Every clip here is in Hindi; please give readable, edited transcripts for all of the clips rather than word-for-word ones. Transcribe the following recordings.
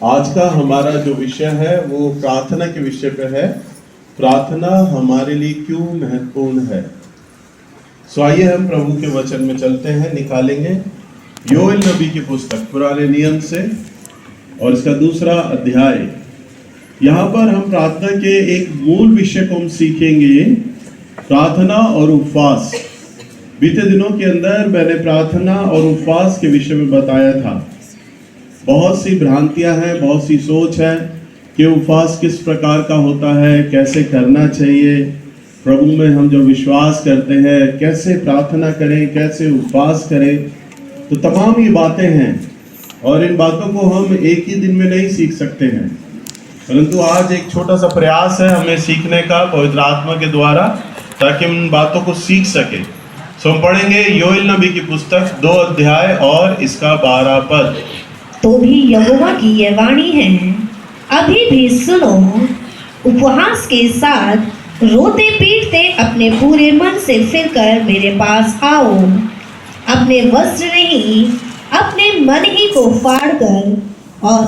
आज का हमारा जो विषय है वो प्रार्थना के विषय पे है। प्रार्थना हमारे लिए क्यों महत्वपूर्ण है। सो आइए हम प्रभु के वचन में चलते हैं, निकालेंगे योएल नबी की पुस्तक पुराने नियम से और इसका दूसरा अध्याय। यहाँ पर हम प्रार्थना के एक मूल विषय को हम सीखेंगे, प्रार्थना और उपवास। बीते दिनों के अंदर मैंने प्रार्थना और उपवास के विषय में बताया था। बहुत सी भ्रांतियां हैं, बहुत सी सोच है कि उपवास किस प्रकार का होता है, कैसे करना चाहिए, प्रभु में हम जो विश्वास करते हैं कैसे प्रार्थना करें, कैसे उपवास करें। तो तमाम ये बातें हैं और इन बातों को हम एक ही दिन में नहीं सीख सकते हैं, परंतु आज एक छोटा सा प्रयास है हमें सीखने का पवित्र आत्मा के द्वारा, ताकि हम इन बातों को सीख सके। सो हम पढ़ेंगे योएल नबी की पुस्तक 2 अध्याय और इसका 12 पद। तो भी यहोवा की यह वाणी है, अभी भी सुनो, उपवास के साथ रोते पीटते अपने पूरे मन से फिरकर मेरे पास आओ। अपने वस्त्र नहीं, अपने मन ही को फाड़ कर और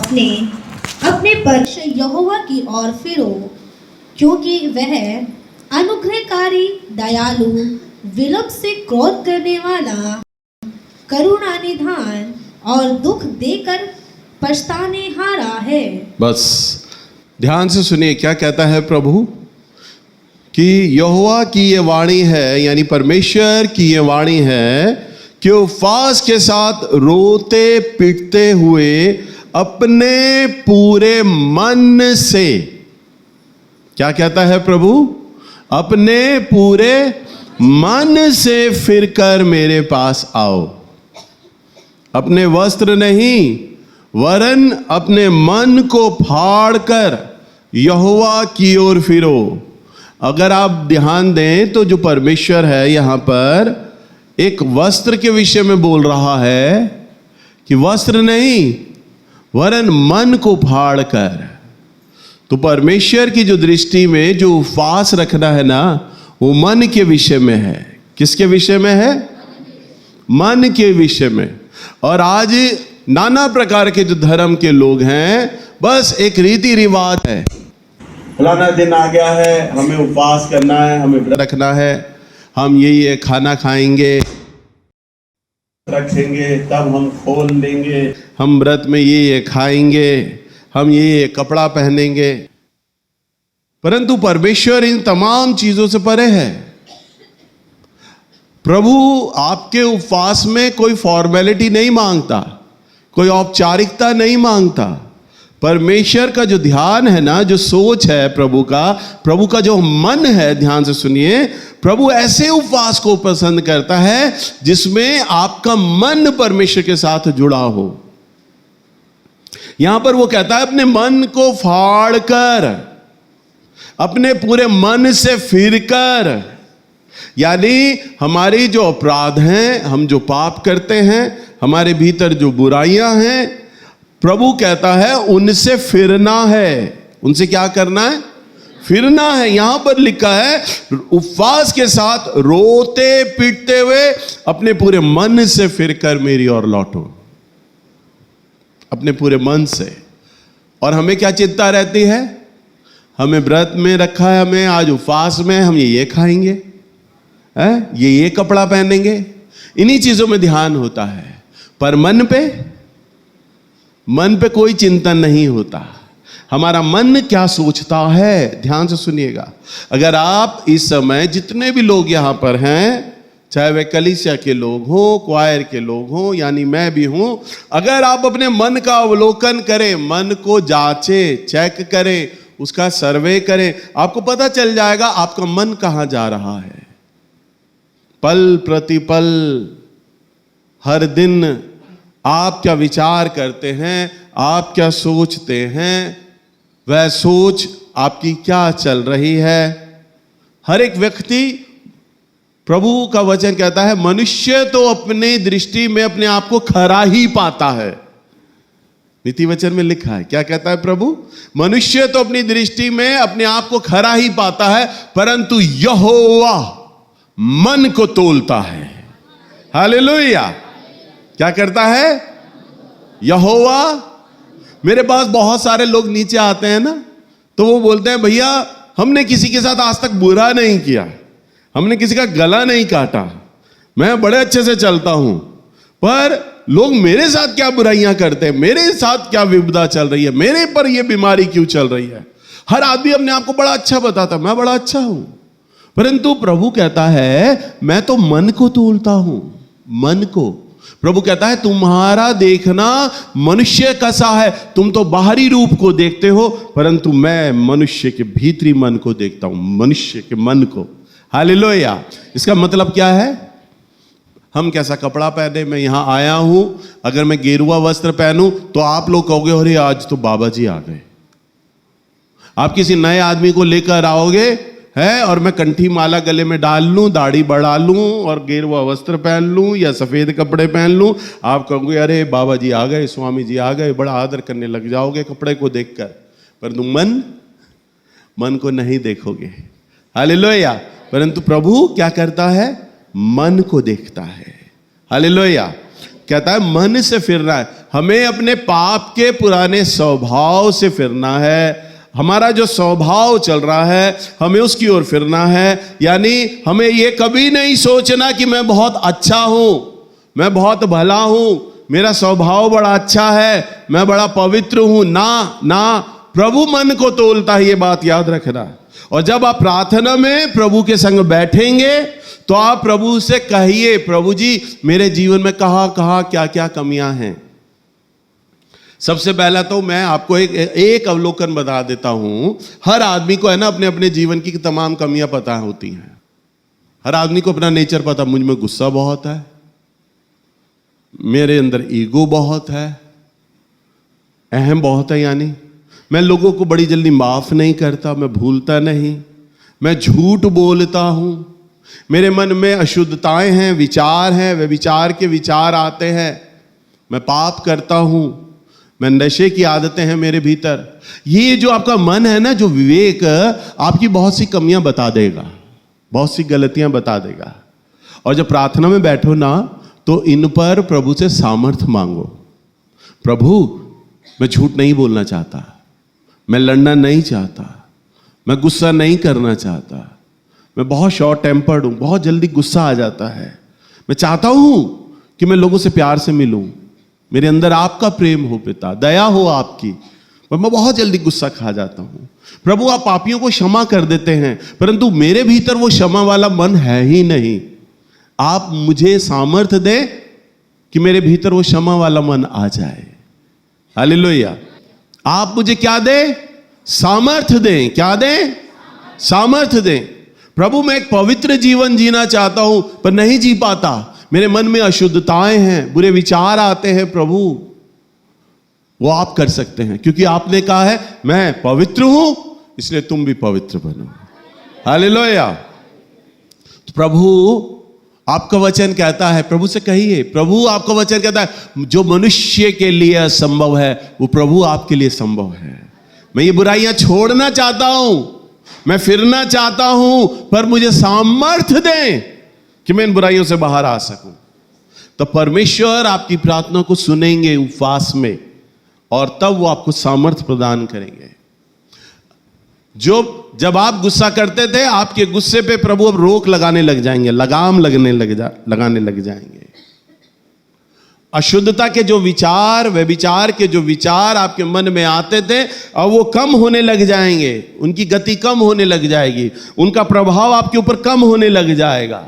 अपने परमेश्वर यहोवा की ओर फिरो, क्योंकि वह अनुग्रहकारी, दयालु, विलंब से क्रोध करने वाला, करुणा निधान और दुख देकर पछताने हारा है। बस ध्यान से सुनिए क्या कहता है प्रभु कि यहोवा की ये वाणी है, यानी परमेश्वर की ये वाणी है कि उपवास के साथ रोते पीटते हुए अपने पूरे मन से, क्या कहता है प्रभु, अपने पूरे मन से फिरकर मेरे पास आओ। अपने वस्त्र नहीं वरन अपने मन को फाड़कर यहोवा की ओर फिरो। अगर आप ध्यान दें तो जो परमेश्वर है यहाँ पर एक वस्त्र के विषय में बोल रहा है कि वस्त्र नहीं वरन मन को फाड़कर। तो परमेश्वर की जो दृष्टि में जो उपवास रखना है ना, वो मन के विषय में है। किसके विषय में है? मन के विषय में। और आज नाना प्रकार के जो धर्म के लोग हैं, बस एक रीति रिवाज है, फलाना दिन आ गया है, हमें उपवास करना है, हमें व्रत रखना है, हम ये खाना खाएंगे, रखेंगे, तब हम खोल देंगे, हम व्रत में ये खाएंगे, हम ये कपड़ा पहनेंगे। परंतु परमेश्वर इन तमाम चीजों से परे है। प्रभु आपके उपवास में कोई फॉर्मेलिटी नहीं मांगता, कोई औपचारिकता नहीं मांगता। परमेश्वर का जो ध्यान है ना, जो सोच है प्रभु का जो मन है, ध्यान से सुनिए, प्रभु ऐसे उपवास को पसंद करता है जिसमें आपका मन परमेश्वर के साथ जुड़ा हो। यहां पर वो कहता है अपने मन को फाड़ कर, अपने पूरे मन से फिरकर, यानी हमारी जो अपराध हैं, हम जो पाप करते हैं, हमारे भीतर जो बुराइयां हैं, प्रभु कहता है उनसे फिरना है। उनसे क्या करना है? फिरना है। यहां पर लिखा है उपवास के साथ रोते पीटते हुए अपने पूरे मन से फिरकर मेरी ओर लौटो। अपने पूरे मन से। और हमें क्या चिंता रहती है? हमें व्रत में रखा है, हमें आज उपवास में हम ये खाएंगे, ये कपड़ा पहनेंगे, इन्हीं चीजों में ध्यान होता है। पर मन पे कोई चिंतन नहीं होता। हमारा मन क्या सोचता है, ध्यान से सुनिएगा। अगर आप इस समय जितने भी लोग यहां पर हैं, चाहे वे कलीसिया के लोग हों, क्वायर के लोग हों, यानी मैं भी हूं, अगर आप अपने मन का अवलोकन करें, मन को जांचें, चेक करें, उसका सर्वे करें, आपको पता चल जाएगा आपका मन कहां जा रहा है। पल प्रतिपल, हर दिन आप क्या विचार करते हैं, आप क्या सोचते हैं, वह सोच आपकी क्या चल रही है। हर एक व्यक्ति, प्रभु का वचन कहता है, मनुष्य तो अपनी दृष्टि में अपने आप को खरा ही पाता है। नीति वचन में लिखा है, क्या कहता है प्रभु? मनुष्य तो अपनी दृष्टि में अपने आप को खरा ही पाता है, परंतु यहोवा मन को तोलता है। हालेलुया। क्या करता है? यहोवा मेरे पास बहुत सारे लोग नीचे आते हैं ना, तो वो बोलते हैं भैया हमने किसी के साथ आज तक बुरा नहीं किया, हमने किसी का गला नहीं काटा, मैं बड़े अच्छे से चलता हूं, पर लोग मेरे साथ क्या बुराइयां करते हैं, मेरे साथ क्या विपदा चल रही है, मेरे पर यह बीमारी क्यों चल रही है। हर आदमी अपने आप को बड़ा अच्छा बताता, मैं बड़ा अच्छा हूं, परंतु प्रभु कहता है मैं तो मन को तोलता हूं, मन को। प्रभु कहता है तुम्हारा देखना मनुष्य कैसा है, तुम तो बाहरी रूप को देखते हो, परंतु मैं मनुष्य के भीतरी मन को देखता हूं, मनुष्य के मन को। हालेलुया। इसका मतलब क्या है, हम कैसा कपड़ा पहने, मैं यहां आया हूं, अगर मैं गेरुआ वस्त्र पहनूं तो आप लोग कहोगे अरे आज तो बाबा जी आ गए। आप किसी नए आदमी को लेकर आओगे है और मैं कंठी माला गले में डाल लूं, दाढ़ी बढ़ा लूं और गेरुआ वस्त्र पहन लूं या सफेद कपड़े पहन लूं, आप कहोगे अरे बाबा जी आ गए, स्वामी जी आ गए, बड़ा आदर करने लग जाओगे कपड़े को देखकर, परंतु मन को नहीं देखोगे। हालेलुया। परंतु प्रभु क्या करता है, मन को देखता है। हालेलुया। कहता है मन से फिरना है, हमें अपने पाप के पुराने स्वभाव से फिरना है। हमारा जो स्वभाव चल रहा है हमें उसकी ओर फिरना है। यानी हमें यह कभी नहीं सोचना कि मैं बहुत अच्छा हूं, मैं बहुत भला हूं, मेरा स्वभाव बड़ा अच्छा है, मैं बड़ा पवित्र हूं। ना, प्रभु मन को तोलता है, ये बात याद रखना। और जब आप प्रार्थना में प्रभु के संग बैठेंगे तो आप प्रभु से कहिए, प्रभु जी मेरे जीवन में कहां क्या क्या कमियां हैं। सबसे पहला तो मैं आपको एक अवलोकन बता देता हूं। हर आदमी को है ना अपने अपने जीवन की तमाम कमियां पता होती हैं। हर आदमी को अपना नेचर पता, मुझ में गुस्सा बहुत है, मेरे अंदर ईगो बहुत है, अहम बहुत है, यानी मैं लोगों को बड़ी जल्दी माफ नहीं करता, मैं भूलता नहीं, मैं झूठ बोलता हूं, मेरे मन में अशुद्धताएं हैं, विचार हैं, वे विचार के विचार आते हैं, मैं पाप करता हूं, मैं नशे की आदतें हैं मेरे भीतर। ये जो आपका मन है ना, जो विवेक आपकी बहुत सी कमियां बता देगा, बहुत सी गलतियां बता देगा। और जब प्रार्थना में बैठो ना तो इन पर प्रभु से सामर्थ्य मांगो। प्रभु मैं झूठ नहीं बोलना चाहता, मैं लड़ना नहीं चाहता, मैं गुस्सा नहीं करना चाहता, मैं बहुत शॉर्ट टेम्पर्ड हूं, बहुत जल्दी गुस्सा आ जाता है, मैं चाहता हूं कि मैं लोगों से प्यार से मिलूं, मेरे अंदर आपका प्रेम हो पिता, दया हो आपकी, पर मैं बहुत जल्दी गुस्सा खा जाता हूं। प्रभु आप पापियों को क्षमा कर देते हैं, परंतु मेरे भीतर वो क्षमा वाला मन है ही नहीं। आप मुझे सामर्थ्य दें कि मेरे भीतर वो क्षमा वाला मन आ जाए। हालेलुया। आप मुझे क्या दें, सामर्थ्य दें। क्या दें, सामर्थ्य दें। प्रभु मैं एक पवित्र जीवन जीना चाहता हूं पर नहीं जी पाता, मेरे मन में अशुद्धताएं हैं, बुरे विचार आते हैं। प्रभु वो आप कर सकते हैं, क्योंकि आपने कहा है मैं पवित्र हूं इसलिए तुम भी पवित्र बनो। हालेलुया। तो प्रभु आपका वचन कहता है, प्रभु से कहिए, प्रभु आपका वचन कहता है जो मनुष्य के लिए असंभव है वो प्रभु आपके लिए संभव है। मैं ये बुराइयां छोड़ना चाहता हूं, मैं फिरना चाहता हूं, पर मुझे सामर्थ्य दें कि मैं इन बुराइयों से बाहर आ सकूं। तो परमेश्वर आपकी प्रार्थना को सुनेंगे उपवास में, और तब वो आपको सामर्थ्य प्रदान करेंगे। जब आप गुस्सा करते थे, आपके गुस्से पे प्रभु अब रोक लगाने लग जाएंगे, लगाम लगाने लग जाएंगे। अशुद्धता के जो विचार, वे विचार के जो विचार आपके मन में आते थे, अब वो कम होने लग जाएंगे, उनकी गति कम होने लग जाएगी, उनका प्रभाव आपके ऊपर कम होने लग जाएगा।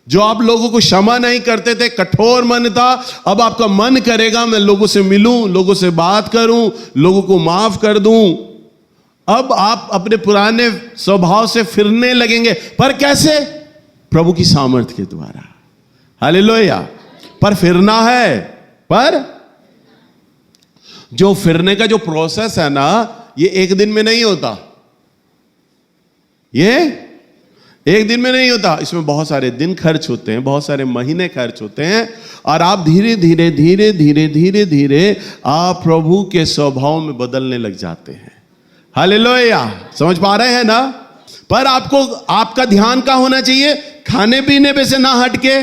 जो आप लोगों को क्षमा नहीं करते थे, कठोर मन था, अब आपका मन करेगा मैं लोगों से मिलूं, लोगों से बात करूं, लोगों को माफ कर दूं। अब आप अपने पुराने स्वभाव से फिरने लगेंगे, पर कैसे? प्रभु की सामर्थ्य के द्वारा। हालेलुया। पर फिरना है, पर जो फिरने का जो प्रोसेस है ना, ये एक दिन में नहीं होता, ये एक दिन में नहीं होता। इसमें बहुत सारे दिन खर्च होते हैं, बहुत सारे महीने खर्च होते हैं, और आप धीरे धीरे धीरे धीरे धीरे धीरे आप प्रभु के स्वभाव में बदलने लग जाते हैं। हालेलुया। समझ पा रहे हैं ना? पर आपको आपका ध्यान क्या होना चाहिए? खाने पीने पे से ना हटके,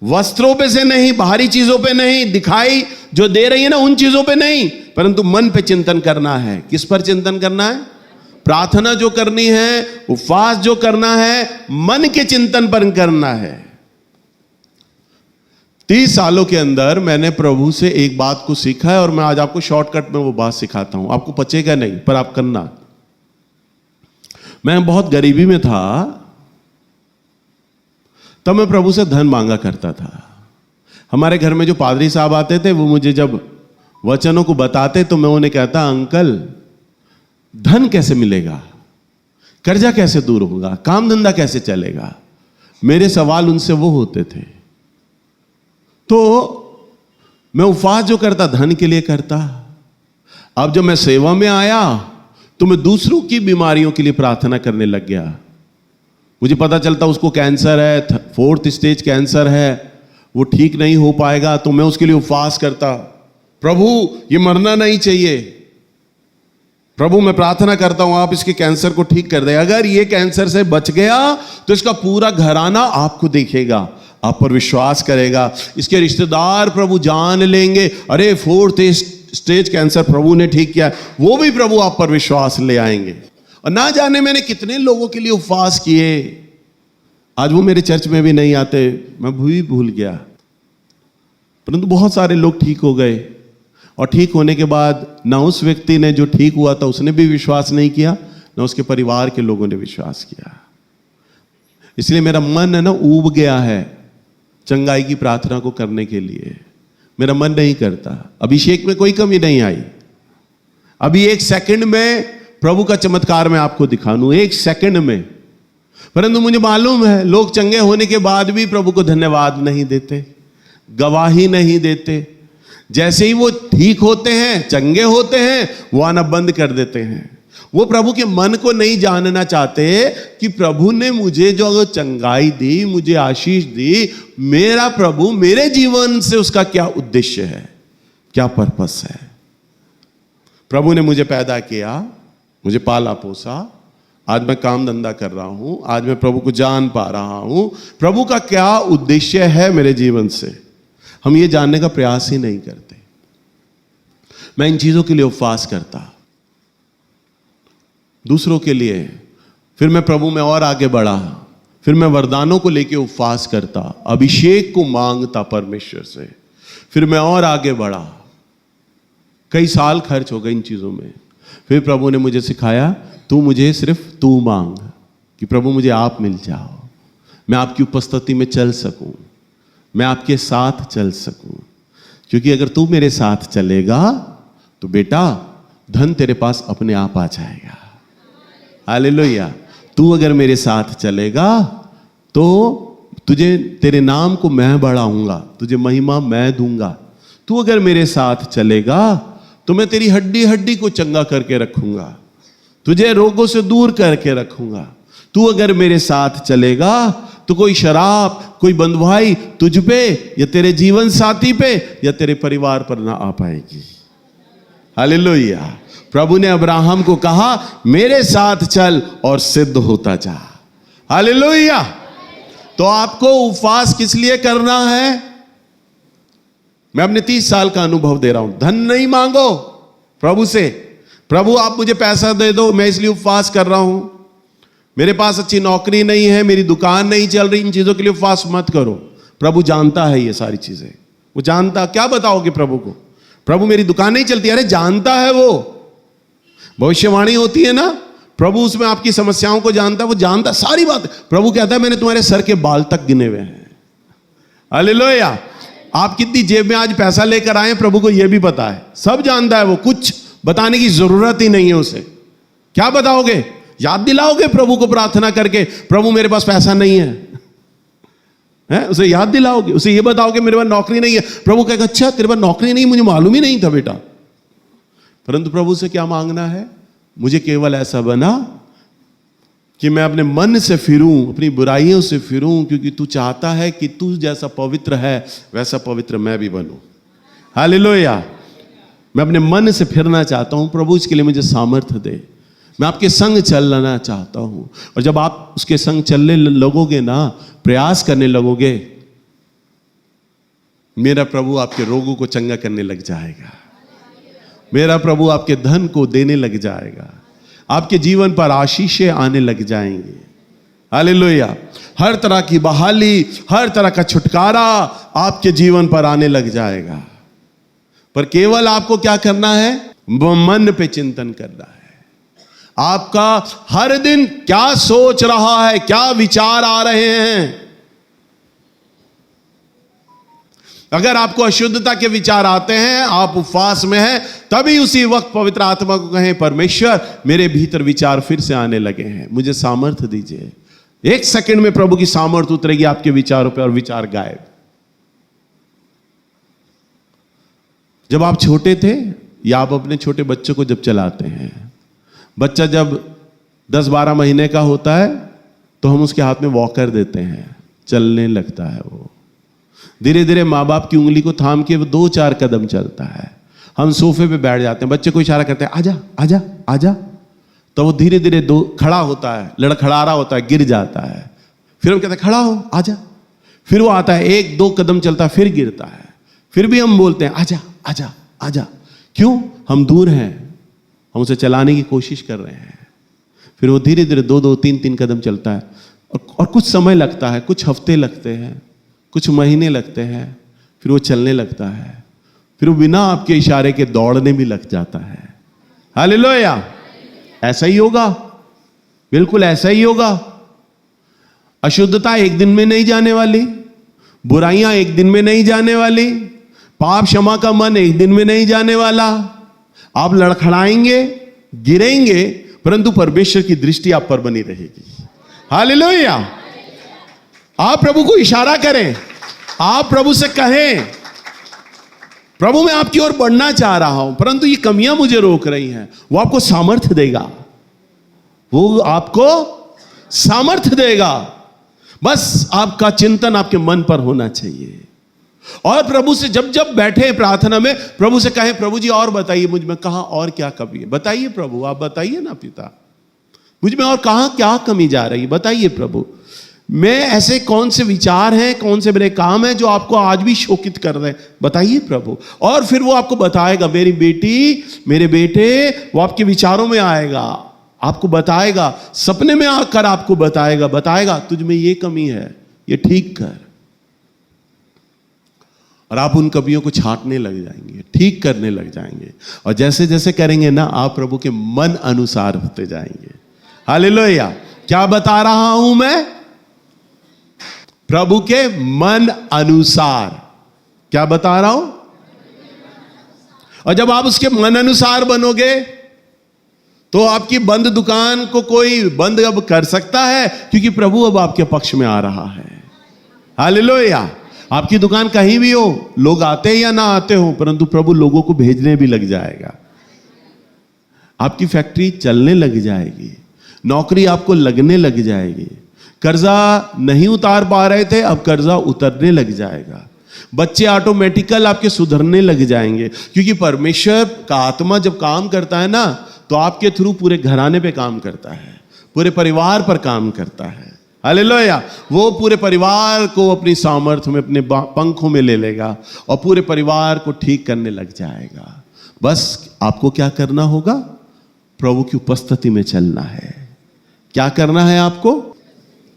वस्त्रों पे से नहीं, बाहरी चीजों पे नहीं, दिखाई जो दे रही है ना उन चीजों पे नहीं, परंतु मन पे चिंतन करना है। किस पर चिंतन करना है? प्रार्थना जो करनी है, उपवास जो करना है, मन के चिंतन पर करना है। 30 सालों के अंदर मैंने प्रभु से एक बात को सीखा है और मैं आज आपको शॉर्टकट में वो बात सिखाता हूं। आपको पचेगा नहीं पर आप करना। मैं बहुत गरीबी में था, तब मैं प्रभु से धन मांगा करता था। हमारे घर में जो पादरी साहब आते थे वो मुझे जब वचनों को बताते तो मैं उन्हें कहता, अंकल धन कैसे मिलेगा, कर्जा कैसे दूर होगा, काम धंधा कैसे चलेगा। मेरे सवाल उनसे वो होते थे। तो मैं उपवास जो करता धन के लिए करता। अब जब मैं सेवा में आया तो मैं दूसरों की बीमारियों के लिए प्रार्थना करने लग गया। मुझे पता चलता उसको कैंसर है, 4th स्टेज कैंसर है, वो ठीक नहीं हो पाएगा, तो मैं उसके लिए उपवास करता। प्रभु ये मरना नहीं चाहिए, प्रभु मैं प्रार्थना करता हूं आप इसके कैंसर को ठीक कर दे। अगर ये कैंसर से बच गया तो इसका पूरा घराना आपको देखेगा, आप पर विश्वास करेगा, इसके रिश्तेदार प्रभु जान लेंगे, अरे 4th स्टेज कैंसर प्रभु ने ठीक किया, वो भी प्रभु आप पर विश्वास ले आएंगे। और ना जाने मैंने कितने लोगों के लिए उपवास किए, आज वो मेरे चर्च में भी नहीं आते, मैं भी भूल गया। परंतु बहुत सारे लोग ठीक हो गए, और ठीक होने के बाद ना उस व्यक्ति ने जो ठीक हुआ था उसने भी विश्वास नहीं किया, ना उसके परिवार के लोगों ने विश्वास किया। इसलिए मेरा मन है ना ऊब गया है चंगाई की प्रार्थना को करने के लिए। मेरा मन नहीं करता। अभिषेक में कोई कमी नहीं आई। अभी 1 सेकंड में प्रभु का चमत्कार मैं आपको दिखा दूं, 1 सेकंड में। परंतु मुझे मालूम है लोग चंगे होने के बाद भी प्रभु को धन्यवाद नहीं देते, गवाही नहीं देते। जैसे ही वो ठीक होते हैं, चंगे होते हैं, वो आना बंद कर देते हैं। वो प्रभु के मन को नहीं जानना चाहते कि प्रभु ने मुझे जो चंगाई दी, मुझे आशीष दी, मेरा प्रभु मेरे जीवन से उसका क्या उद्देश्य है, क्या पर्पस है। प्रभु ने मुझे पैदा किया, मुझे पाला पोसा, आज मैं काम धंधा कर रहा हूं, आज मैं प्रभु को जान पा रहा हूं। प्रभु का क्या उद्देश्य है मेरे जीवन से, हम ये जानने का प्रयास ही नहीं करते। मैं इन चीजों के लिए उपवास करता, दूसरों के लिए। फिर मैं प्रभु में और आगे बढ़ा, फिर मैं वरदानों को लेके उपवास करता, अभिषेक को मांगता परमेश्वर से। फिर मैं और आगे बढ़ा, कई साल खर्च हो गए इन चीजों में। फिर प्रभु ने मुझे सिखाया, तू मुझे सिर्फ तू मांग, कि प्रभु मुझे आप मिल जाओ, मैं आपकी उपस्थिति में चल सकूं, मैं आपके साथ चल सकूं। क्योंकि अगर तू मेरे साथ चलेगा तो बेटा धन तेरे पास अपने आप आ जाएगा। हालेलुया। तू अगर मेरे साथ चलेगा तो तुझे, तेरे नाम को मैं बढ़ाऊंगा, तुझे महिमा मैं दूंगा। तू अगर मेरे साथ चलेगा तो मैं तेरी हड्डी हड्डी को चंगा करके रखूंगा, तुझे रोगों से दूर करके रखूंगा। तू अगर मेरे साथ चलेगा तो कोई शराब, कोई बंधुआई तुझ पे या तेरे जीवन साथी पे या तेरे परिवार पर ना आ पाएगी। हालेलुया। प्रभु ने अब्राहम को कहा, मेरे साथ चल और सिद्ध होता जा। हालेलुया। तो आपको उपवास किस लिए करना है? मैं अपने 30 साल का अनुभव दे रहा हूं। धन नहीं मांगो प्रभु से, प्रभु आप मुझे पैसा दे दो, मैं इसलिए उपवास कर रहा हूं। मेरे पास अच्छी नौकरी नहीं है, मेरी दुकान नहीं चल रही, इन चीजों के लिए उपवास मत करो। प्रभु जानता है ये सारी चीजें, वो जानता। क्या बताओगे प्रभु को? प्रभु मेरी दुकान नहीं चलती, अरे जानता है वो। भविष्यवाणी होती है ना, प्रभु उसमें आपकी समस्याओं को जानता है, वो जानता सारी बात। प्रभु कहता है मैंने तुम्हारे सर के बाल तक गिने हुए हैं। हालेलुया। आप कितनी जेब में आज पैसा लेकर आए प्रभु को यह भी पता है, सब जानता है वो, कुछ बताने की जरूरत ही नहीं है उसे। क्या बताओगे? याद दिलाओगे प्रभु को प्रार्थना करके, प्रभु मेरे पास पैसा नहीं है, उसे याद दिलाओगे। उसे ये बताओगे मेरे पास नौकरी नहीं है, प्रभु कहेगा अच्छा तेरे पास नौकरी नहीं, मुझे मालूम ही नहीं था बेटा। परंतु प्रभु से क्या मांगना है? मुझे केवल ऐसा बना कि मैं अपने मन से फिरूं, अपनी बुराइयों से फिरूं, क्योंकि तू चाहता है कि तू जैसा पवित्र है वैसा पवित्र मैं भी बनूं। हालेलुया। मैं अपने मन से फिरना चाहता हूं प्रभु, इसके लिए मुझे सामर्थ्य दे। मैं आपके संग चलना चाहता हूं। और जब आप उसके संग चलने लगोगे ना, प्रयास करने लगोगे, मेरा प्रभु आपके रोगों को चंगा करने लग जाएगा। मेरा प्रभु आपके धन को देने लग जाएगा। आपके जीवन पर आशीषें आने लग जाएंगे। हालेलुया। हर तरह की बहाली, हर तरह का छुटकारा आपके जीवन पर आने लग जाएगा। पर केवल आपको क्या करना है? मन पे चिंतन करना है। आपका हर दिन क्या सोच रहा है, क्या विचार आ रहे हैं। अगर आपको अशुद्धता के विचार आते हैं, आप उपवास में हैं, तभी उसी वक्त पवित्र आत्मा को कहें, परमेश्वर मेरे भीतर विचार फिर से आने लगे हैं, मुझे सामर्थ्य दीजिए। 1 सेकंड में प्रभु की सामर्थ्य उतरेगी आपके विचारों पर और विचार गायब। जब आप छोटे थे या आप अपने छोटे बच्चों को जब चलाते हैं, बच्चा जब 10-12 महीने का होता है तो हम उसके हाथ में वॉकर देते हैं, चलने लगता है। वो धीरे धीरे माँ बाप की उंगली को थाम के वो 2-4 कदम चलता है। हम सोफे पे बैठ जाते हैं, बच्चे को इशारा करते हैं, आजा आजा आजा, तो वो धीरे धीरे खड़ा होता है, लड़खड़ा रहा होता है, गिर जाता है। फिर हम कहते हैं खड़ा हो, आजा। फिर वो आता है, 1-2 कदम चलता है, फिर गिरता है। फिर भी हम बोलते हैं आजा आजा आजा। क्यों? हम दूर हैं, हम उसे चलाने की कोशिश कर रहे हैं। फिर वो धीरे धीरे 2-2, 3-3 कदम चलता है और कुछ समय लगता है, कुछ हफ्ते लगते हैं, कुछ महीने लगते हैं, फिर वो चलने लगता है। फिर वो बिना आपके इशारे के दौड़ने भी लग जाता है। हालेलुया। ऐसा ही होगा, बिल्कुल ऐसा ही होगा। अशुद्धता एक दिन में नहीं जाने वाली, बुराइयां एक दिन में नहीं जाने वाली, पाप क्षमा का मन एक दिन में नहीं जाने वाला। आप लड़खड़ाएंगे, गिरेंगे, परंतु परमेश्वर की दृष्टि आप पर बनी रहेगी। हालेलुया। आप प्रभु को इशारा करें, आप प्रभु से कहें, प्रभु मैं आपकी ओर बढ़ना चाह रहा हूं, परंतु ये कमियां मुझे रोक रही हैं। वो आपको सामर्थ्य देगा, वो आपको सामर्थ्य देगा। बस आपका चिंतन आपके मन पर होना चाहिए। और प्रभु से जब जब बैठे प्रार्थना में, प्रभु से कहें, प्रभु जी और बताइए मुझ में कहां और क्या कमी है। बताइए प्रभु, आप बताइए ना पिता, मुझ में और कहां क्या कमी जा रही है, बताइए प्रभु। मैं ऐसे कौन से विचार हैं, कौन से मेरे काम हैं जो आपको आज भी शोकित कर रहे हैं, बताइए प्रभु। और फिर वो आपको बताएगा, मेरी बेटी, मेरे बेटे, वो आपके विचारों में आएगा, आपको बताएगा, सपने में आकर आपको बताएगा तुझ में ये कमी है, ये ठीक कर। और आप उन कमियों को छांटने लग जाएंगे, ठीक करने लग जाएंगे। और जैसे जैसे करेंगे ना, आप प्रभु के मन अनुसार होते जाएंगे। हालेलुया। क्या बता रहा हूं मैं? प्रभु के मन अनुसार क्या बता रहा हूं। और जब आप उसके मन अनुसार बनोगे तो आपकी बंद दुकान को कोई बंद अब कर सकता है, क्योंकि प्रभु अब आपके पक्ष में आ रहा है। हालेलुया। आपकी दुकान कहीं भी हो, लोग आते या ना आते हो, परंतु प्रभु लोगों को भेजने भी लग जाएगा। आपकी फैक्ट्री चलने लग जाएगी, नौकरी आपको लगने लग जाएगी। कर्जा नहीं उतार पा रहे थे, अब कर्जा उतरने लग जाएगा। बच्चे ऑटोमेटिकल आपके सुधरने लग जाएंगे, क्योंकि परमेश्वर का आत्मा जब काम करता है ना, तो आपके थ्रू पूरे घराने पे काम करता है, पूरे परिवार पर काम करता है। हालेलुया। वो पूरे परिवार को अपनी सामर्थ्य में, अपने पंखों में ले लेगा और पूरे परिवार को ठीक करने लग जाएगा। बस आपको क्या करना होगा? प्रभु की उपस्थिति में चलना है। क्या करना है आपको?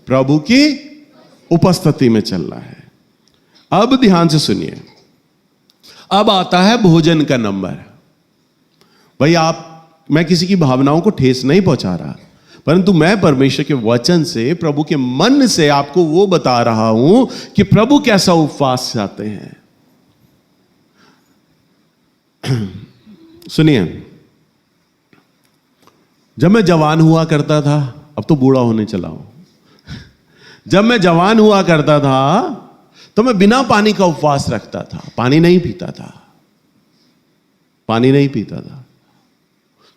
प्रभु की उपस्थिति में चलना है। अब ध्यान से सुनिए, अब आता है भोजन का नंबर। भाई मैं किसी की भावनाओं को ठेस नहीं पहुंचा रहा, परंतु मैं परमेश्वर के वचन से, प्रभु के मन से आपको वो बता रहा हूं कि प्रभु कैसा उपवास चाहते हैं। सुनिए, जब मैं जवान हुआ करता था, अब तो बूढ़ा होने चला हूं, जब मैं जवान हुआ करता था तो मैं बिना पानी का उपवास रखता था। पानी नहीं पीता था, पानी नहीं पीता था,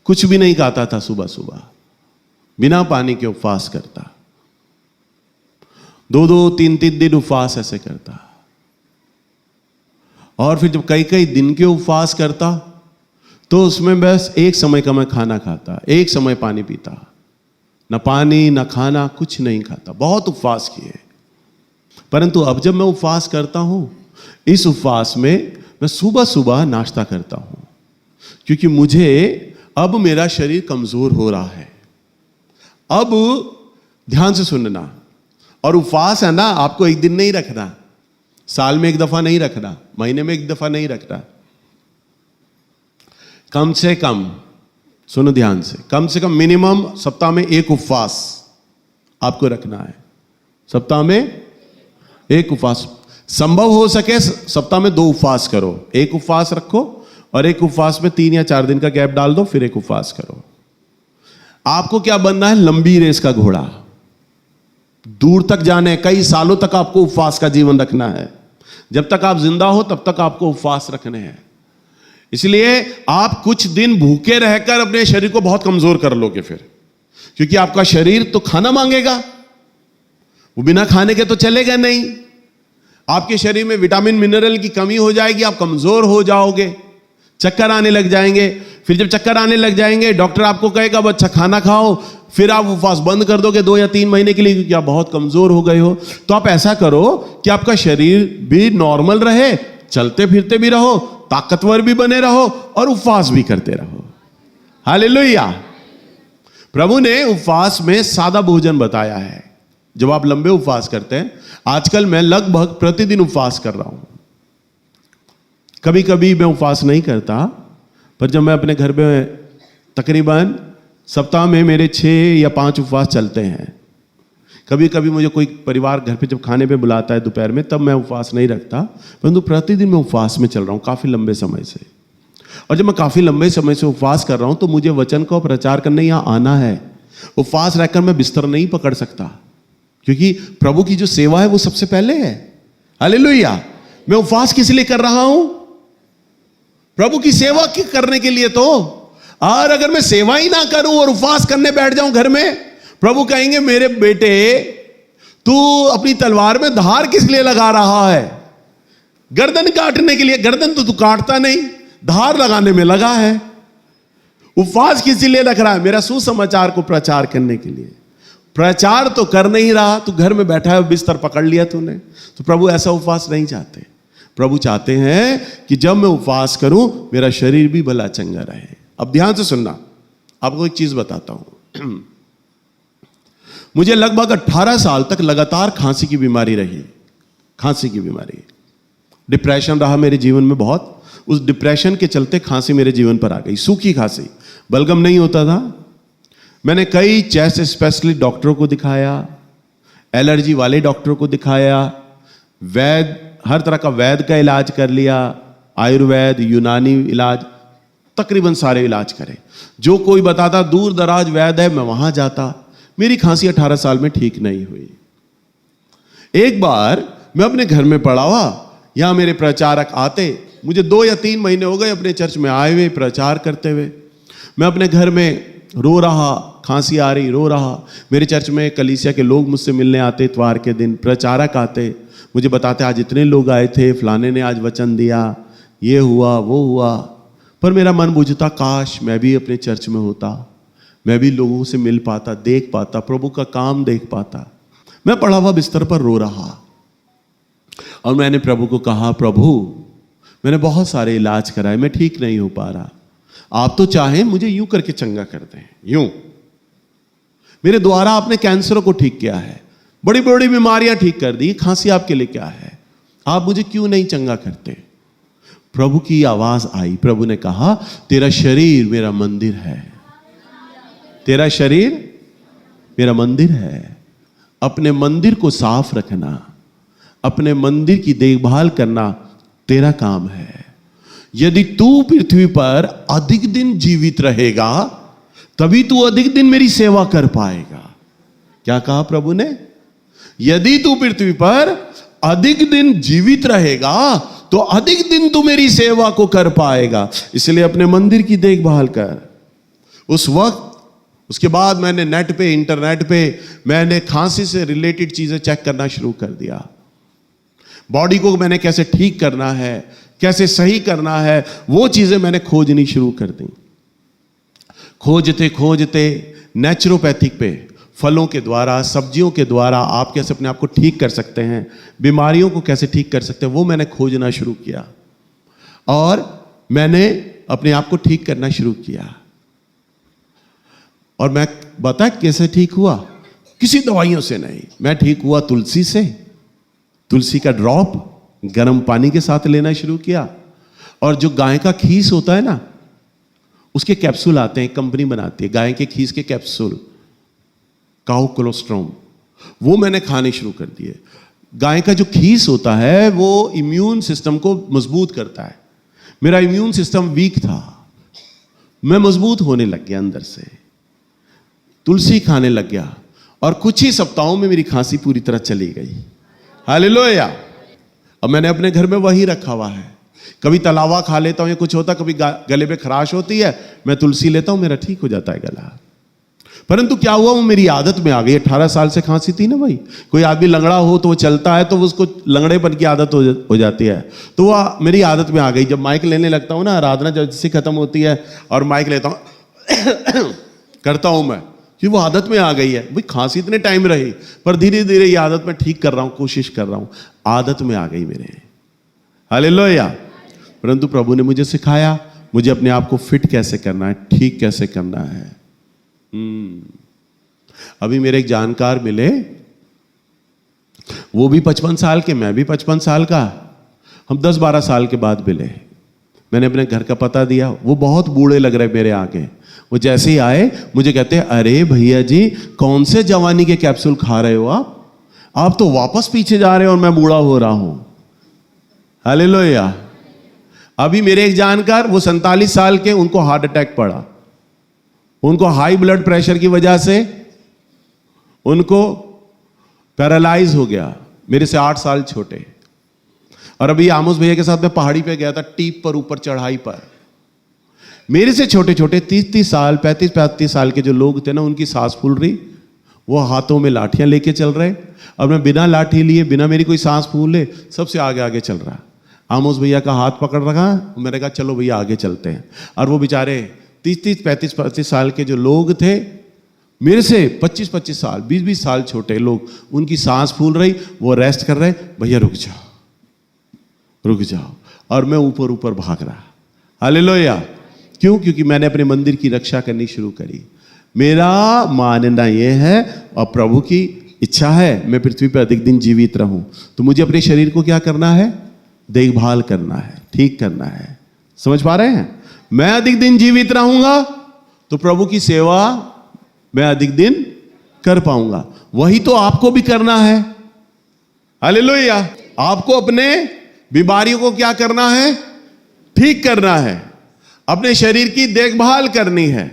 कुछ भी नहीं खाता था। सुबह सुबह बिना पानी के उपवास करता, 2-2, 3-3 दिन उपवास ऐसे करता। और फिर जब कई कई दिन के उपवास करता तो उसमें बस एक समय का मैं खाना खाता, एक समय पानी पीता, ना पानी ना खाना, कुछ नहीं खाता। बहुत उपवास किए, परंतु अब जब मैं उपवास करता हूं इस उपवास में मैं सुबह सुबह नाश्ता करता हूं, क्योंकि मुझे अब मेरा शरीर कमजोर हो रहा है। अब ध्यान से सुनना, और उपवास है ना, आपको एक दिन नहीं रखना, साल में एक दफा नहीं रखना, महीने में एक दफा नहीं रखना, कम से कम, सुनो ध्यान से कम मिनिमम सप्ताह में एक उपवास आपको रखना है। सप्ताह में एक उपवास, संभव हो सके सप्ताह में 2 उपवास करो। एक उपवास रखो और एक उपवास में 3 या 4 दिन का गैप डाल दो, फिर एक उपवास करो। आपको क्या बनना है? लंबी रेस का घोड़ा, दूर तक जाने, कई सालों तक आपको उपवास का जीवन रखना है। जब तक आप जिंदा हो तब तक आपको उपवास रखने हैं। इसलिए आप कुछ दिन भूखे रहकर अपने शरीर को बहुत कमजोर कर लोगे फिर, क्योंकि आपका शरीर तो खाना मांगेगा, वो बिना खाने के तो चलेगा नहीं। आपके शरीर में विटामिन मिनरल की कमी हो जाएगी, आप कमजोर हो जाओगे, चक्कर आने लग जाएंगे। फिर जब चक्कर आने लग जाएंगे, डॉक्टर आपको कहेगा अब अच्छा खाना खाओ, फिर आप उपवास बंद कर दोगे 2 या 3 महीने के लिए, क्योंकि आप बहुत कमजोर हो गए हो। तो आप ऐसा करो कि आपका शरीर भी नॉर्मल रहे, चलते फिरते भी रहो, ताकतवर भी बने रहो और उपवास भी करते रहो। हालेलुया। प्रभु ने उपवास में सादा भोजन बताया है। जब आप लंबे उपवास करते हैं, आजकल मैं लगभग प्रतिदिन उपवास कर रहा हूं। कभी कभी मैं उपवास नहीं करता, पर जब मैं अपने घर में तकरीबन सप्ताह में मेरे 6 या 5 उपवास चलते हैं। कभी कभी मुझे कोई परिवार घर पे जब खाने पे बुलाता है दोपहर में, तब मैं उपवास नहीं रखता, परंतु प्रतिदिन मैं उपवास में चल रहा हूँ काफ़ी लंबे समय से। और जब मैं काफ़ी लंबे समय से उपवास कर रहा हूँ, तो मुझे वचन का प्रचार करने यहाँ आना है। उपवास रहकर मैं बिस्तर नहीं पकड़ सकता, क्योंकि प्रभु की जो सेवा है वो सबसे पहले है। हालेलुया। मैं उपवास किस लिए कर रहा हूं? प्रभु की सेवा करने के लिए। तो और अगर मैं सेवा ही ना करूं और उपवास करने बैठ जाऊं घर में, प्रभु कहेंगे मेरे बेटे तू अपनी तलवार में धार किस लिए लगा रहा है? गर्दन काटने के लिए। गर्दन तो तू काटता नहीं, धार लगाने में लगा है। उपवास किस लिए रख रहा है? मेरा सुसमाचार को प्रचार करने के लिए। प्रचार तो कर नहीं रहा, तू घर में बैठा है, बिस्तर पकड़ लिया तूने। तो प्रभु ऐसा उपवास नहीं चाहते। प्रभु चाहते हैं कि जब मैं उपवास करूं, मेरा शरीर भी भला चंगा रहे। अब ध्यान से सुनना, आपको एक चीज बताता हूं। मुझे लगभग 18 साल तक लगातार खांसी की बीमारी रही। खांसी की बीमारी, डिप्रेशन रहा मेरे जीवन में बहुत। उस डिप्रेशन के चलते खांसी मेरे जीवन पर आ गई, सूखी खांसी, बलगम नहीं होता था। मैंने कई चेस्ट स्पेशलिस्ट डॉक्टरों को दिखाया, एलर्जी वाले डॉक्टरों को दिखाया, वैद्य, हर तरह का वैद्य का इलाज कर लिया, आयुर्वेद, यूनानी इलाज, तकरीबन सारे इलाज करे। जो कोई बताता दूर दराज वैद्य है, मैं वहां जाता। मेरी खांसी 18 साल में ठीक नहीं हुई। एक बार मैं अपने घर में पड़ा हुआ, यहां मेरे प्रचारक आते, मुझे 2 या 3 महीने हो गए अपने चर्च में आए हुए, प्रचार करते हुए। मैं अपने घर में रो रहा, खांसी आ रही, रो रहा। मेरे चर्च में कलीसिया के लोग मुझसे मिलने आते, इतवार के दिन प्रचारक आते, मुझे बताते आज इतने लोग आए थे, फलाने ने आज वचन दिया, ये हुआ वो हुआ। पर मेरा मन बुझता, काश मैं भी अपने चर्च में होता, मैं भी लोगों से मिल पाता, देख पाता, प्रभु का काम देख पाता। मैं पड़ा हुआ बिस्तर पर रो रहा और मैंने प्रभु को कहा, प्रभु मैंने बहुत सारे इलाज कराए, मैं ठीक नहीं हो पा रहा, आप तो चाहें मुझे यूं करके चंगा कर दें। यूं मेरे द्वारा आपने कैंसर को ठीक किया है, बड़ी बड़ी बीमारियां ठीक कर दी, खांसी आपके लिए क्या है, आप मुझे क्यों नहीं चंगा करते? प्रभु की आवाज आई, प्रभु ने कहा, तेरा शरीर मेरा मंदिर है, तेरा शरीर मेरा मंदिर है। अपने मंदिर को साफ रखना, अपने मंदिर की देखभाल करना तेरा काम है। यदि तू पृथ्वी पर अधिक दिन जीवित रहेगा, तभी तू अधिक दिन मेरी सेवा कर पाएगा। क्या कहा प्रभु ने? यदि तू पृथ्वी पर अधिक दिन जीवित रहेगा, तो अधिक दिन तू मेरी सेवा को कर पाएगा। इसलिए अपने मंदिर की देखभाल कर। उस वक्त, उसके बाद मैंने नेट पे, इंटरनेट पे मैंने खांसी से रिलेटेड चीजें चेक करना शुरू कर दिया। बॉडी को मैंने कैसे ठीक करना है, कैसे सही करना है, वो चीजें मैंने खोजनी शुरू कर दी। खोजते खोजते नेचुरोपैथिक पे, फलों के द्वारा, सब्जियों के द्वारा आप कैसे अपने आप को ठीक कर सकते हैं, बीमारियों को कैसे ठीक कर सकते हैं, वो मैंने खोजना शुरू किया और मैंने अपने आप को ठीक करना शुरू किया। और मैं बता कैसे ठीक हुआ? किसी दवाइयों से नहीं, मैं ठीक हुआ तुलसी से। तुलसी का ड्रॉप गर्म पानी के साथ लेना शुरू किया, और जो गाय का खीस होता है ना, उसके कैप्सूल आते हैं, कंपनी बनाती है गाय के खीस के कैप्सूल, काउ कोलोस्ट्रोम, वो मैंने खाने शुरू कर दिए। गाय का जो खीस होता है वो इम्यून सिस्टम को मजबूत करता है। मेरा इम्यून सिस्टम वीक था, मैं मजबूत होने लग गया अंदर से, तुलसी खाने लग गया, और कुछ ही सप्ताहों में मेरी खांसी पूरी तरह चली गई। हालेलुया। अब मैंने अपने घर में वही रखा हुआ है। कभी तलावा खा लेता हूं या कुछ होता, कभी गले पे खराश होती है, मैं तुलसी लेता हूं, मेरा ठीक हो जाता है गला। परंतु क्या हुआ, वो मेरी आदत में आ गई। 18 साल से खांसी थी ना भाई। कोई आदमी लंगड़ा हो तो वो चलता है तो उसको लंगड़ेपन की आदत हो जाती है, तो वह मेरी आदत में आ गई। जब माइक लेने लगता हूं ना, आराधना जब से खत्म होती है और माइक लेता हूं करता हूं मैं, कि वो आदत में आ गई है। भाई खांसी इतने टाइम रही, पर धीरे धीरे ये आदत मैं ठीक कर रहा हूं, कोशिश कर रहा हूं, आदत में आ गई मेरे। हालेलुया। परंतु प्रभु ने मुझे सिखाया मुझे अपने आप को फिट कैसे करना है, ठीक कैसे करना है। अभी मेरे एक जानकार मिले, वो भी 55 साल के, मैं भी 55 साल का, हम 10-12 साल के बाद मिले। मैंने अपने घर का पता दिया, वो बहुत बूढ़े लग रहे मेरे आगे। वो जैसे ही आए मुझे कहते हैं, अरे भैया जी कौन से जवानी के कैप्सूल खा रहे हो आप तो वापस पीछे जा रहे हो और मैं बूढ़ा हो रहा हूं। हालेलुया। अभी मेरे एक जानकार, वो 47 साल के, उनको हार्ट अटैक पड़ा, उनको हाई ब्लड प्रेशर की वजह से उनको पैरालाइज हो गया, मेरे से 8 साल छोटे। और अभी आमोस भैया के साथ मैं पहाड़ी पे गया था, टीप पर, ऊपर चढ़ाई पर, मेरे से छोटे छोटे 30-30 साल 35-35 साल के जो लोग थे ना, उनकी सांस फूल रही, वो हाथों में लाठियां लेके चल रहे, और मैं बिना लाठी लिए, बिना मेरी कोई सांस फूले, सबसे आगे आगे चल रहा। आमोस भैया का हाथ पकड़ रखा, मैंने कहा चलो भैया आगे चलते हैं। और वो बेचारे 30-30 35-35 साल के जो लोग थे, मेरे से 25-25 साल 20-20 साल छोटे लोग, उनकी सांस फूल रही, वो रेस्ट कर रहे, भैया रुक जाओ, और मैं ऊपर ऊपर भाग रहा। हालेलुया। क्यों? क्योंकि मैंने अपने मंदिर की रक्षा करनी शुरू करी। मेरा मानना यह है, और प्रभु की इच्छा है, मैं पृथ्वी पर अधिक दिन जीवित रहूं, तो मुझे अपने शरीर को क्या करना है? देखभाल करना है, ठीक करना है। समझ पा रहे हैं? मैं अधिक दिन जीवित रहूंगा तो प्रभु की सेवा मैं अधिक दिन कर पाऊंगा। वही तो आपको भी करना है। हालेलुया। आपको अपने बीमारियों को क्या करना है? ठीक करना है, अपने शरीर की देखभाल करनी है,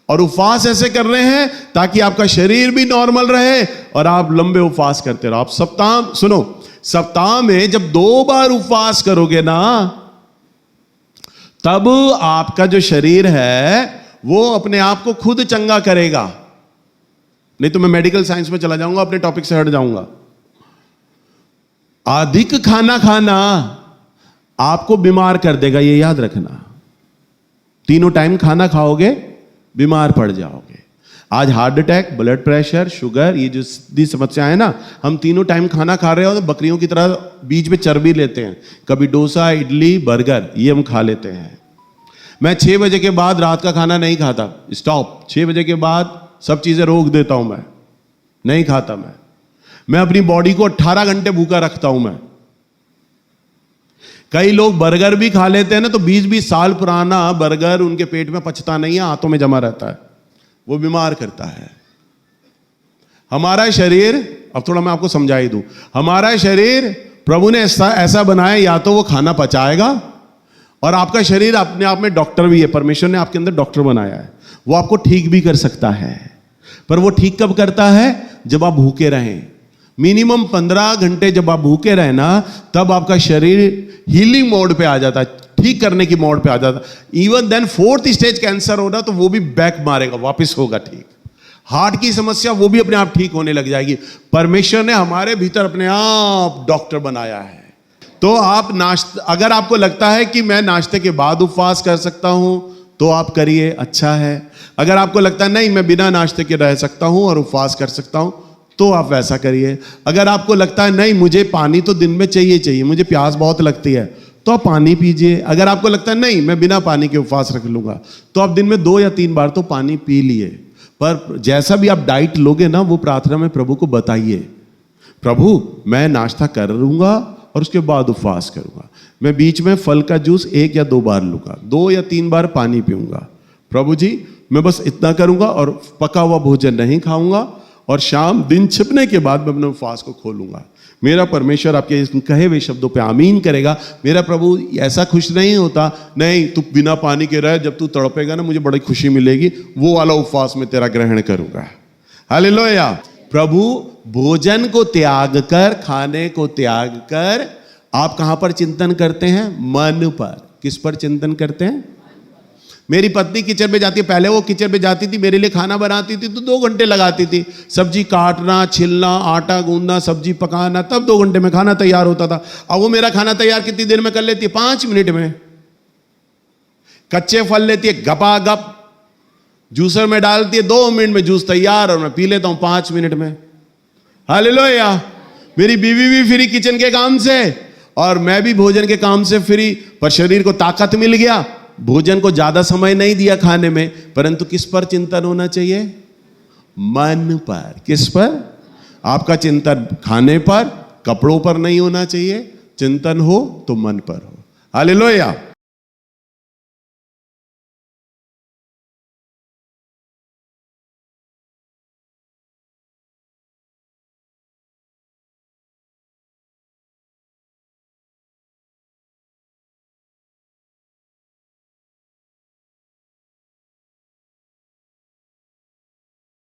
और उपवास ऐसे कर रहे हैं ताकि आपका शरीर भी नॉर्मल रहे और आप लंबे उपवास करते रहो। आप सप्ताह में जब 2 बार उपवास करोगे ना, तब आपका जो शरीर है वो अपने आप को खुद चंगा करेगा। नहीं तो मैं मेडिकल साइंस में चला जाऊंगा, अपने टॉपिक से हट जाऊंगा। अधिक खाना खाना आपको बीमार कर देगा, ये याद रखना। 3 टाइम खाना खाओगे, बीमार पड़ जाओगे। आज heart attack, blood pressure, sugar, ये जो सीधी समस्या है ना, हम 3 टाइम खाना खा रहे हो तो बकरियों की तरह बीच में चर्बी लेते हैं। कभी डोसा, इडली, बर्गर, ये हम खा लेते हैं। मैं 6 बजे के बाद रात का खाना नहीं खाता, स्टॉप। 6 बजे के बाद सब चीजें रोक देता हूं, मैं नहीं खाता। मैं अपनी बॉडी को 18 घंटे भूखा रखता हूं मैं। कई लोग बर्गर भी खा लेते हैं ना, तो 20-20 साल पुराना बर्गर उनके पेट में पचता नहीं है, हाथों में जमा रहता है, वो बीमार करता है। हमारा शरीर, अब थोड़ा मैं आपको समझा ही दूं, हमारा शरीर प्रभु ने ऐसा बनाया, या तो वो खाना पचाएगा, और आपका शरीर अपने आप में डॉक्टर भी है। परमेश्वर ने आपके अंदर डॉक्टर बनाया है, वो आपको ठीक भी कर सकता है। पर वो ठीक कब करता है? जब आप भूखे रहें। मिनिमम 15 घंटे जब आप भूखे रहे ना, तब आपका शरीर हीलिंग मोड पे आ जाता है, ठीक करने की मोड पे आ जाता है। Even then 4th stage cancer होना तो वो भी बैक मारेगा, वापस होगा ठीक। हार्ट की समस्या वो भी अपने आप ठीक होने लग जाएगी। परमेश्वर ने हमारे भीतर अपने आप डॉक्टर बनाया है। तो आप अगर आपको लगता है कि मैं नाश्ते के बाद उपवास कर सकता हूं, तो आप करिए, अच्छा है। अगर आपको लगता है नहीं मैं बिना नाश्ते के रह सकता हूं और उपवास कर सकता हूं, तो आप वैसा करिए। अगर आपको लगता है नहीं मुझे पानी तो दिन में चाहिए, मुझे प्यास बहुत लगती है, तो आप पानी पीजिए। अगर आपको लगता है नहीं मैं बिना पानी के उपवास रख लूंगा, तो आप दिन में 2 या 3 बार तो पानी पी लिए। पर जैसा भी आप डाइट लोगे ना, वो प्रार्थना में प्रभु को बताइए, प्रभु मैं नाश्ता कर लूंगा और उसके बाद उपवास करूंगा, मैं बीच में फल का जूस 1 या 2 बार लूंगा, 2 या 3 बार पानी पीऊंगा, प्रभु जी मैं बस इतना करूंगा और पका हुआ भोजन नहीं खाऊंगा, और शाम दिन छिपने के बाद मैं अपने उपवास को खोलूंगा। मेरा परमेश्वर आपके इस कहे हुए शब्दों पे आमीन करेगा। मेरा प्रभु ऐसा खुश नहीं होता, नहीं तू बिना पानी के रह, जब तू तड़पेगा ना मुझे बड़ी खुशी मिलेगी, वो वाला उपवास में तेरा ग्रहण करूंगा। हालेलुया। प्रभु भोजन को त्याग कर, खाने को त्याग कर आप कहां पर चिंतन करते हैं? मन पर। किस पर चिंतन करते हैं? मेरी पत्नी किचन में जाती है, पहले वो किचन में जाती थी, मेरे लिए खाना बनाती थी तो 2 घंटे लगाती थी, सब्जी काटना, छिलना, आटा गूंदना, सब्जी पकाना, तब 2 घंटे में खाना तैयार होता था। अब वो मेरा खाना तैयार कितनी देर में कर लेती है? 5 मिनट में। कच्चे फल लेती है, गपा गप जूसर में डालती है, 2 मिनट में जूस तैयार, और मैं पी लेता हूं 5 मिनट में। हालेलुया। मेरी बीवी भी फ्री किचन के काम से, और मैं भी भोजन के काम से फ्री, पर शरीर को ताकत मिल गया। भोजन को ज्यादा समय नहीं दिया खाने में, परंतु किस पर चिंतन होना चाहिए? मन पर। किस पर? आपका चिंतन खाने पर, कपड़ों पर नहीं होना चाहिए। चिंतन हो तो मन पर हो। हालेलुया।